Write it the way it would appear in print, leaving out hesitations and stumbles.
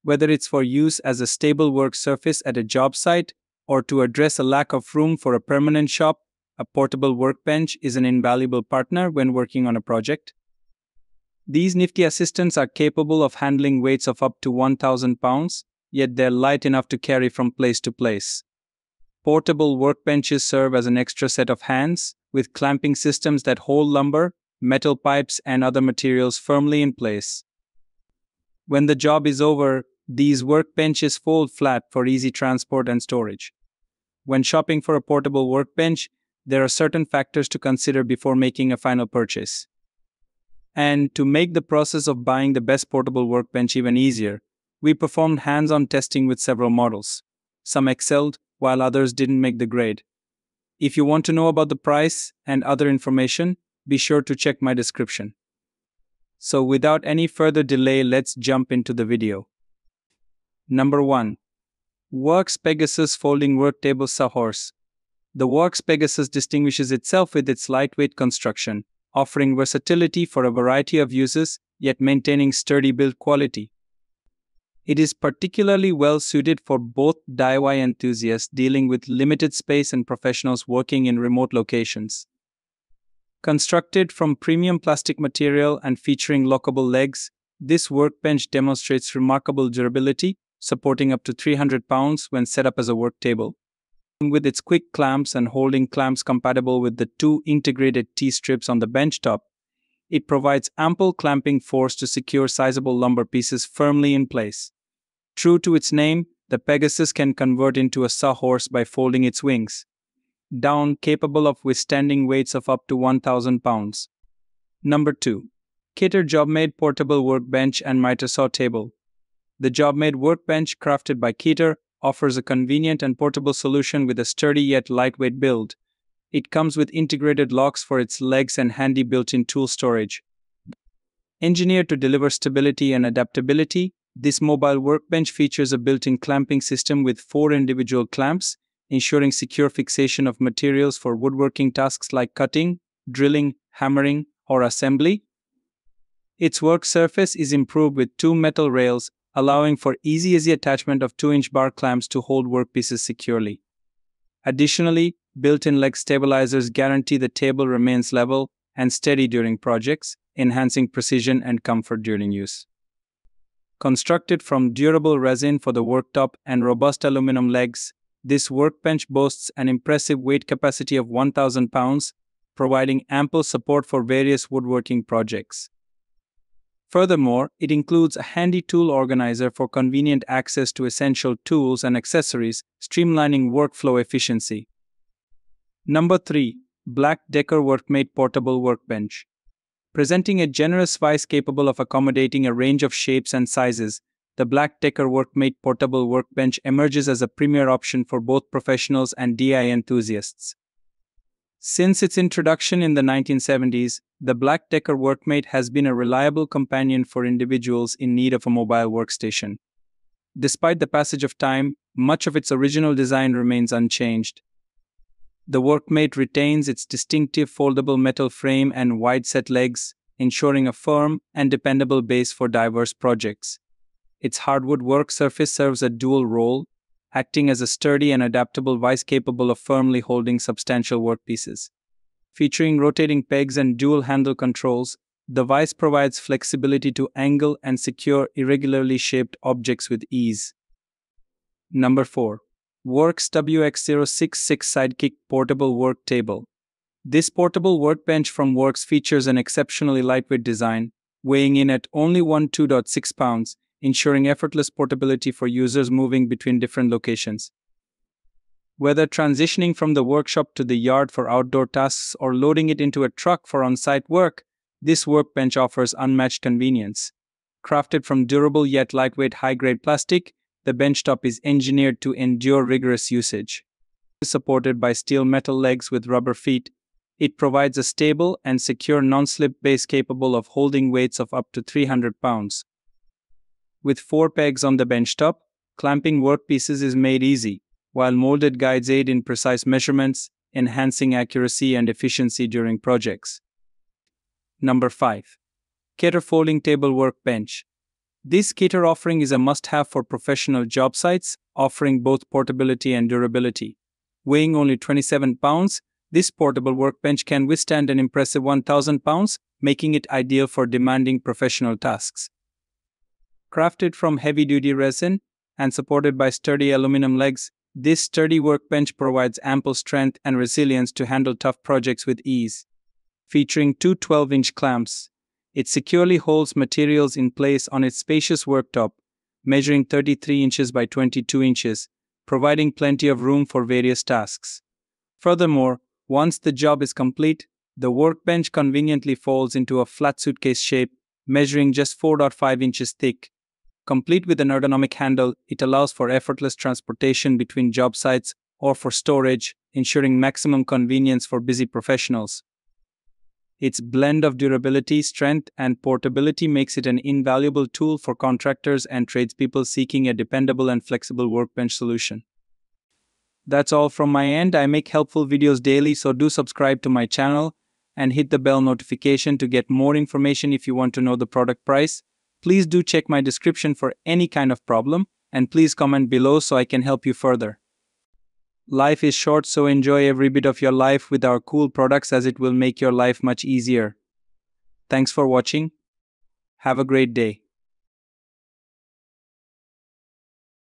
Whether it's for use as a stable work surface at a job site or to address a lack of room for a permanent shop, a portable workbench is an invaluable partner when working on a project. These nifty assistants are capable of handling weights of up to 1,000 pounds, yet they're light enough to carry from place to place. Portable workbenches serve as an extra set of hands, with clamping systems that hold lumber, metal pipes, and other materials firmly in place. When the job is over, these workbenches fold flat for easy transport and storage. When shopping for a portable workbench, there are certain factors to consider before making a final purchase. And to make the process of buying the best portable workbench even easier, we performed hands-on testing with several models. Some excelled, while others didn't make the grade. If you want to know about the price and other information, be sure to check my description. So without any further delay, let's jump into the video. Number 1. Works Pegasus Folding Worktable Sawhorse. The Works Pegasus distinguishes itself with its lightweight construction, offering versatility for a variety of uses, yet maintaining sturdy build quality. It is particularly well suited for both DIY enthusiasts dealing with limited space and professionals working in remote locations. Constructed from premium plastic material and featuring lockable legs, this workbench demonstrates remarkable durability, supporting up to 300 pounds when set up as a work table. With its quick clamps and holding clamps compatible with the 2 integrated T-strips on the bench top, it provides ample clamping force to secure sizable lumber pieces firmly in place. True to its name, the Pegasus can convert into a sawhorse by folding its wings down, capable of withstanding weights of up to 1,000 pounds. Number 2. Kitter Jobmade Portable Workbench and Miter Saw Table. The Jobmade workbench, crafted by Kitter, offers a convenient and portable solution with a sturdy yet lightweight build. It comes with integrated locks for its legs and handy built-in tool storage. Engineered to deliver stability and adaptability, this mobile workbench features a built-in clamping system with 4 individual clamps, ensuring secure fixation of materials for woodworking tasks like cutting, drilling, hammering, or assembly. Its work surface is improved with 2 metal rails, allowing for easy attachment of 2-inch bar clamps to hold workpieces securely. Additionally, built-in leg stabilizers guarantee the table remains level and steady during projects, enhancing precision and comfort during use. Constructed from durable resin for the worktop and robust aluminum legs, this workbench boasts an impressive weight capacity of 1,000 pounds, providing ample support for various woodworking projects. Furthermore, it includes a handy tool organizer for convenient access to essential tools and accessories, streamlining workflow efficiency. Number 3. BLACKDECKER Workmate Portable Workbench. Presenting a generous vise capable of accommodating a range of shapes and sizes, the BLACKDECKER Workmate Portable Workbench emerges as a premier option for both professionals and DIY enthusiasts. Since its introduction in the 1970s, the BLACKDECKER Workmate has been a reliable companion for individuals in need of a mobile workstation. Despite the passage of time, much of its original design remains unchanged. The Workmate retains its distinctive foldable metal frame and wide-set legs, ensuring a firm and dependable base for diverse projects. Its hardwood work surface serves a dual role, acting as a sturdy and adaptable vise capable of firmly holding substantial workpieces. Featuring rotating pegs and dual handle controls, the vise provides flexibility to angle and secure irregularly shaped objects with ease. Number 4. Works WX066 Sidekick Portable Work Table. This portable workbench from Works features an exceptionally lightweight design, weighing in at only 2.6 pounds, ensuring effortless portability for users moving between different locations. Whether transitioning from the workshop to the yard for outdoor tasks or loading it into a truck for on-site work, this workbench offers unmatched convenience. Crafted from durable yet lightweight high-grade plastic, the benchtop is engineered to endure rigorous usage. Supported by steel metal legs with rubber feet, it provides a stable and secure non-slip base capable of holding weights of up to 300 pounds. With 4 pegs on the benchtop, clamping workpieces is made easy, while molded guides aid in precise measurements, enhancing accuracy and efficiency during projects. Number 5. Kitter Folding Table Workbench. This cater offering is a must-have for professional job sites, offering both portability and durability. Weighing only 27 pounds, this portable workbench can withstand an impressive 1,000 pounds, making it ideal for demanding professional tasks. Crafted from heavy-duty resin and supported by sturdy aluminum legs, this sturdy workbench provides ample strength and resilience to handle tough projects with ease. Featuring two 12-inch clamps, it securely holds materials in place on its spacious worktop, measuring 33 inches by 22 inches, providing plenty of room for various tasks. Furthermore, once the job is complete, the workbench conveniently folds into a flat suitcase shape, measuring just 4.5 inches thick. Complete with an ergonomic handle, it allows for effortless transportation between job sites or for storage, ensuring maximum convenience for busy professionals. Its blend of durability, strength, and portability makes it an invaluable tool for contractors and tradespeople seeking a dependable and flexible workbench solution. That's all from my end. I make helpful videos daily, so do subscribe to my channel and hit the bell notification to get more information. If you want to know the product price, please do check my description for any kind of problem, and please comment below so I can help you further. Life is short, so enjoy every bit of your life with our cool products, as it will make your life much easier. Thanks for watching. Have a great day.